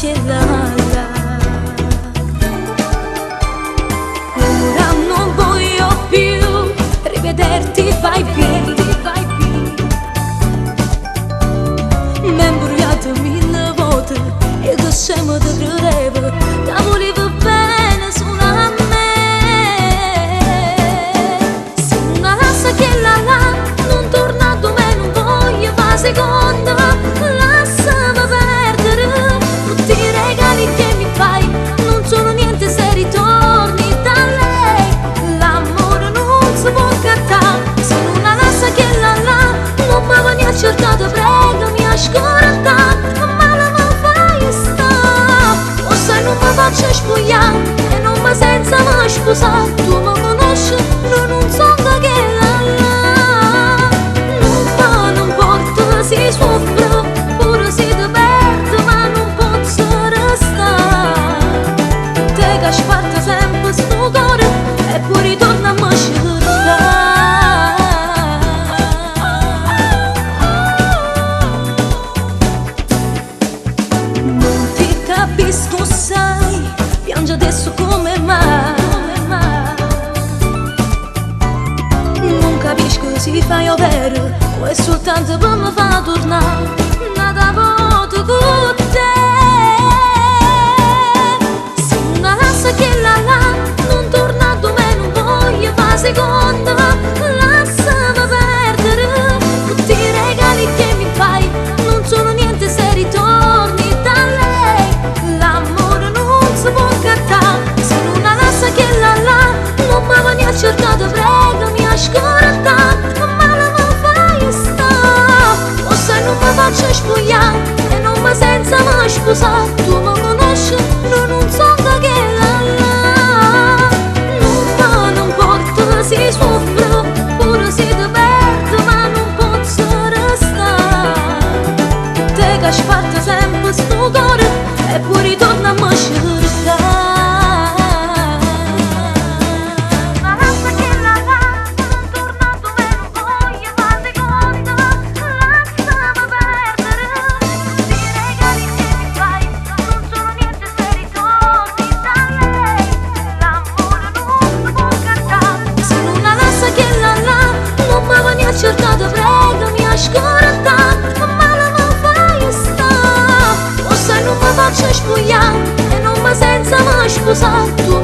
che là là. Ora non voglio più rivederti, vai via. Mi ha imbrogliato mille volte e che scemo ti credevo, ti volevo bene solo a me. Se una lascia che là là non torna domani, non voglio fare seconda, lasciami perdere tutti i regali che mi fai, non sono niente se ritorni da lei. L'amore non si può cartare, se una lascia che là là non mi vieni a cercare, prego mi ascolta, ma la mi fai sta, o se non mi faccio spogliare e non mi senza mai sposare, tu mi conosci, non so che là là, non importa se soffro, pure se ti perdo, ma non posso restare, te che sparta sempre sto cuore e poi ritorna a me cercare. Non ti capisco, sai, piangi adesso come mai, non capisco se fai ovvero o è soltanto per me fa tornare nada voto con te. Se una lascia che là là non torna domani, non voglio fare seconda, lasciami perdere tutti i regali che mi fai, non sono niente se ritorni da lei. L'amore non si può cartare, se una lascia che là là non mi vieni a cercare, prego mi ascolta, ma la mi fai sta, o se non mi faccio spogliare e non mi senza mai sposare, tu mi conosci, non so che là là, non importa se soffro, pure se ti perdo, ma non posso restare, te che sparta sempre sto cuore e poi ritorna a me cercare. Cercato, prego mi ascolta, ma la mi fai sta, o se non mi faccio spogliare e non mi senza mai sposare, tu